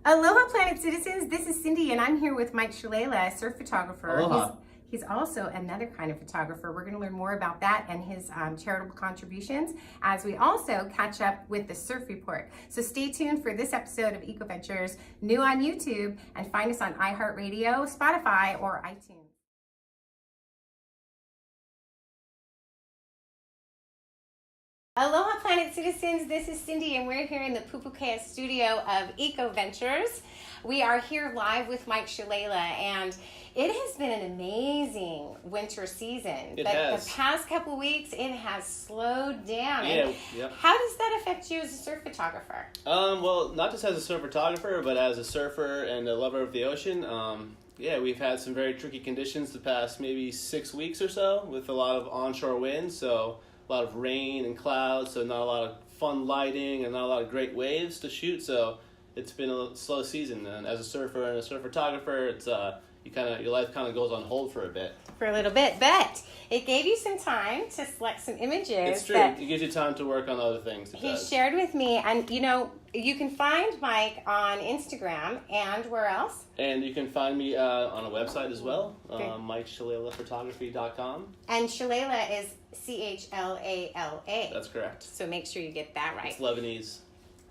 Aloha Planet citizens, this is Cindy and I'm here with Mike Chlala, a surf photographer. Aloha. He's also another kind of photographer. We're going to learn more about that and his charitable contributions as we also catch up with the Surf Report. So stay tuned for this episode of EcoVentures, new on YouTube, and find us on iHeart Radio, Spotify, or iTunes. Aloha Planet citizens, this is Cindy and we're here in the Pupukea studio of EcoVentures. We are here live with Mike Chlala and it has been an amazing winter season. It has. The past couple weeks it has slowed down. Yeah. How does that affect you as a surf photographer? Well, not just as a surf photographer, but as a surfer and a lover of the ocean. We've had some very tricky conditions the past maybe 6 weeks or so with a lot of onshore winds, so a lot of rain and clouds, so not a lot of fun lighting and not a lot of great waves to shoot. So it's been a slow season, and as a surfer and a surf photographer, it's your life kind of goes on hold for a bit. For a little bit, but it gave you some time to select some images. It's true. It gives you time to work on other things. He shared with me, and you can find Mike on Instagram and where else? And you can find me on a website as well, MikeChlalaphotography.com. And Chlala is Chlala. That's correct. So make sure you get that right. It's Lebanese.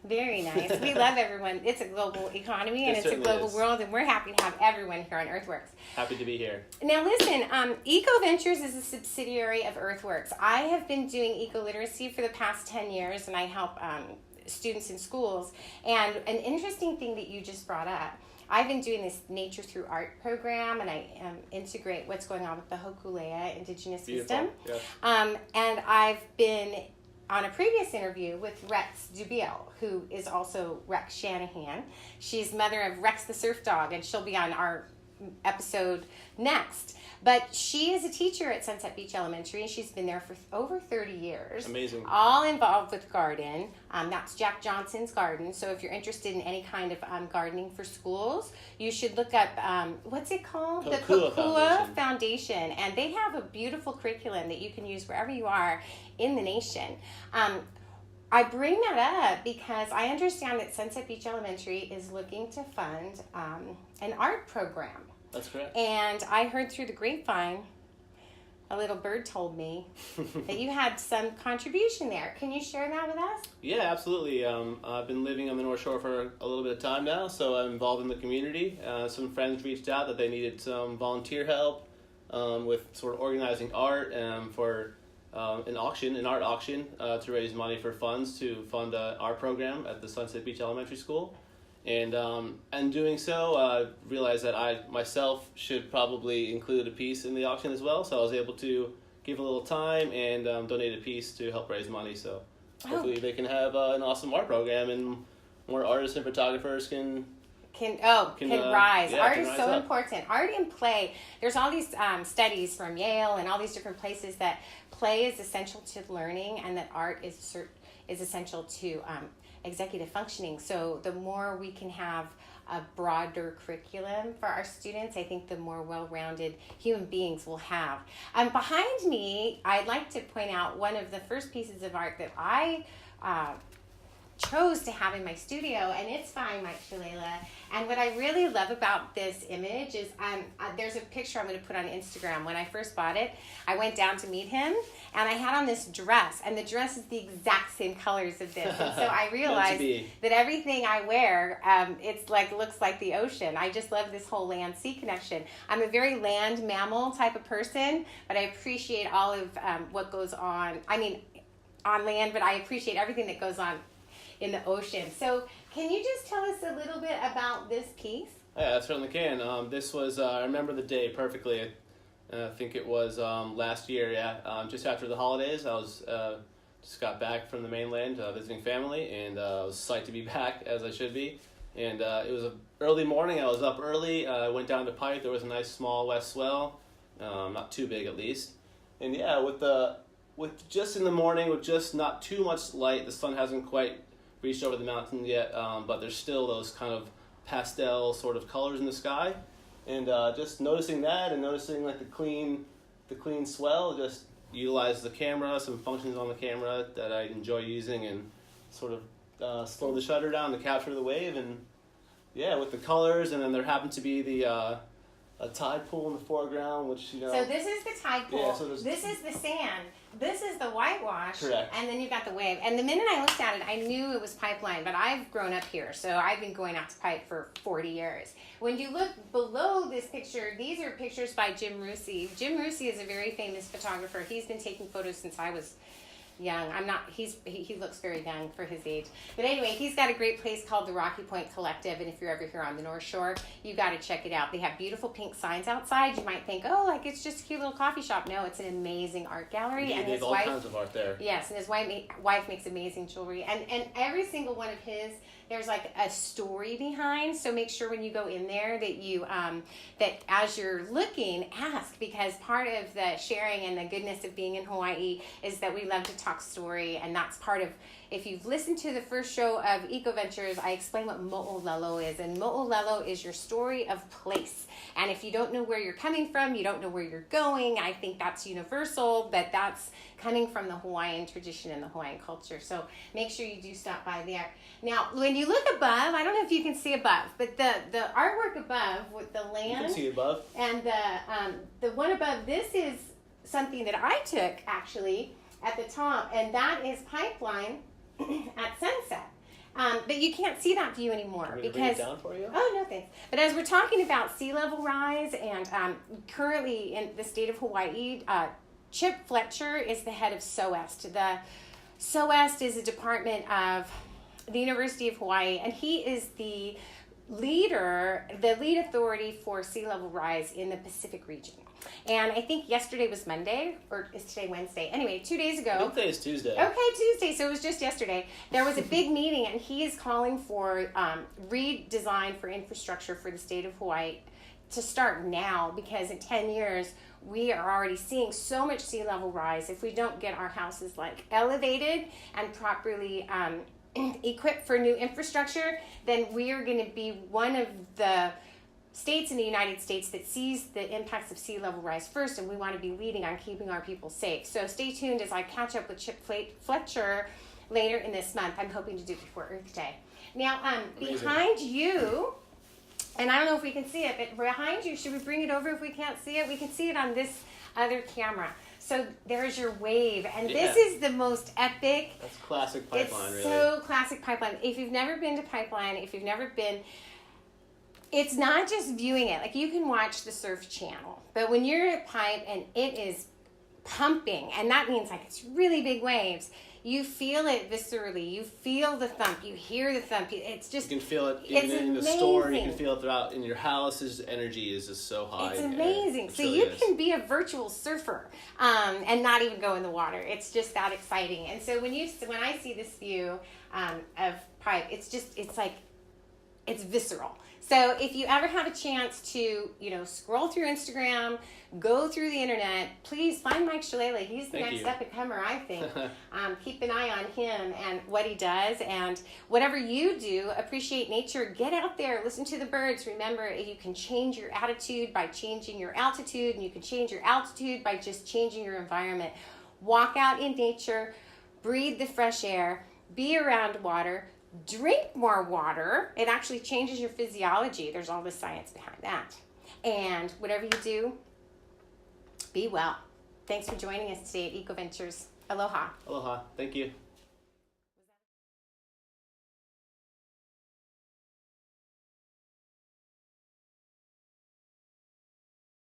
Very nice. We love everyone. It's a global economy and it's a global world, and we're happy to have everyone here on Earthworks. Happy to be here. Now listen, EcoVentures is a subsidiary of Earthworks. I have been doing eco-literacy for the past 10 years, and I help students in schools. And an interesting thing that you just brought up, I've been doing this Nature Through Art program, and I integrate what's going on with the Hokulea indigenous system. Yes. And I've been on a previous interview with Rex Dubiel, who is also Rex Shanahan. She's mother of Rex the Surf Dog, and she'll be on our episode next. But she is a teacher at Sunset Beach Elementary, and she's been there for over 30 years. Amazing. All involved with garden. That's Jack Johnson's garden. So if you're interested in any kind of gardening for schools, you should look up, what's it called? The Kokua Foundation. And they have a beautiful curriculum that you can use wherever you are in the nation. I bring that up because I understand that Sunset Beach Elementary is looking to fund an art program. That's correct. And I heard through the grapevine, a little bird told me that you had some contribution there. Can you share that with us? Yeah, absolutely. I've been living on the North Shore for a little bit of time now, so I'm involved in the community. Some friends reached out that they needed some volunteer help with sort of organizing art for an art auction to raise money for funds to fund our program at the Sunset Beach Elementary School. And doing so, I realized that I myself should probably include a piece in the auction as well. So I was able to give a little time and donate a piece to help raise money. So hopefully they can have an awesome art program, and more artists and photographers can rise. Art is so up. important. Art and play. There's all these studies from Yale and all these different places that play is essential to learning, and that art is essential to executive functioning. So the more we can have a broader curriculum for our students, I think the more well-rounded human beings we'll have. Behind me, I'd like to point out one of the first pieces of art that I chose to have in my studio, and it's by Mike Chlala. And what I really love about this image is there's a picture I'm going to put on Instagram. When I first bought it, I went down to meet him, and I had on this dress, and the dress is the exact same colors of this. And so I realized that everything I wear, looks like the ocean. I just love this whole land-sea connection. I'm a very land mammal type of person, but I appreciate all of what goes on. I mean, on land, but I appreciate everything that goes on in the ocean. So can you just tell us a little bit about this piece? Yeah, I certainly can. This was, I remember the day perfectly. I think it was last year, just after the holidays. I was just got back from the mainland visiting family, and I was psyched to be back, as I should be. And it was an early morning. I was up early. I went down to Pike. There was a nice small west swell, not too big at least. And yeah, with just in the morning, with just not too much light, the sun hasn't quite reached over the mountain yet, but there's still those kind of pastel sort of colors in the sky, and just noticing that, and noticing like the clean swell, just utilize the camera, some functions on the camera that I enjoy using, and sort of slow the shutter down to capture the wave, and Yeah, with the colors, and then there happened to be a tide pool in the foreground, which, you know. So this is the tide pool. Yeah, so this is the sand. This is the whitewash. Correct. And then you've got the wave. And the minute I looked at it, I knew it was pipeline, but I've grown up here, so I've been going out to pipe for 40 years. When you look below this picture, these are pictures by Jim Rusey. Jim Rusey is a very famous photographer. He's been taking photos since I was young. I'm not, he looks very young for his age. But anyway, he's got a great place called the Rocky Point Collective, and if you're ever here on the North Shore, you got to check it out. They have beautiful pink signs outside. You might think, oh, like it's just a cute little coffee shop. No, it's an amazing art gallery. Yeah, and they have all kinds of art there. Yes, and his wife makes amazing jewelry. And every single one of his, there's like a story behind. So make sure when you go in there that you, that as you're looking, ask, because part of the sharing and the goodness of being in Hawaii is that we love to talk story, and that's part of, if you've listened to the first show of EcoVentures, I explain what mo'olelo is, and mo'olelo is your story of place. And if you don't know where you're coming from, you don't know where you're going, I think that's universal, but that's coming from the Hawaiian tradition and the Hawaiian culture. So make sure you do stop by there. Now, when you look above, I don't know if you can see above, but the artwork above with the land. You can see above. And the one above, this is something that I took actually at the top, and that is pipeline at sunset. But you can't see that view anymore Can we because. bring it down for you? Oh, no thanks. But as we're talking about sea level rise, and currently in the state of Hawaii, Chip Fletcher is the head of SOEST. The SOEST is a department of the University of Hawaii, and he is the lead authority for sea level rise in the Pacific region. And I think yesterday was Monday, or is today Wednesday? Anyway, 2 days ago. I think today is Tuesday. Okay, Tuesday, so it was just yesterday. There was a big meeting, and he is calling for redesign for infrastructure for the state of Hawaii to start now, because in 10 years, we are already seeing so much sea level rise. If we don't get our houses like elevated and properly equipped for new infrastructure, then we are going to be one of the states in the United States that sees the impacts of sea level rise first, and we want to be leading on keeping our people safe. So stay tuned as I catch up with Chip Fletcher later in this month. I'm hoping to do it before Earth Day. Now, behind you, and I don't know if we can see it, but behind you, should we bring it over if we can't see it? We can see it on this other camera. So there's your wave, and this is the most epic. That's classic pipeline, it's really. so classic pipeline. If you've never been to pipeline, if you've never been, it's not just viewing it. Like, you can watch the Surf Channel, but when you're at pipe and it is pumping, and that means like it's really big waves, you feel it viscerally. You feel the thump. You hear the thump. It's just, you can feel it it's even in the amazing. store. You can feel it throughout in your house. His energy is just so high. It's amazing. So really you is. can be a virtual surfer and not even go in the water. It's just that exciting. And so when I see this view of pipe, it's like, it's visceral. So if you ever have a chance to, scroll through Instagram, go through the internet, please find Mike Chlala. He's the next up-and-comer, I think. Keep an eye on him and what he does. And whatever you do, appreciate nature. Get out there. Listen to the birds. Remember, you can change your attitude by changing your altitude, and you can change your altitude by just changing your environment. Walk out in nature. Breathe the fresh air. Be around water. Drink more water. It actually changes your physiology. There's all the science behind that. And whatever you do, be well. Thanks for joining us today at EcoVentures. Aloha. Aloha. Thank you.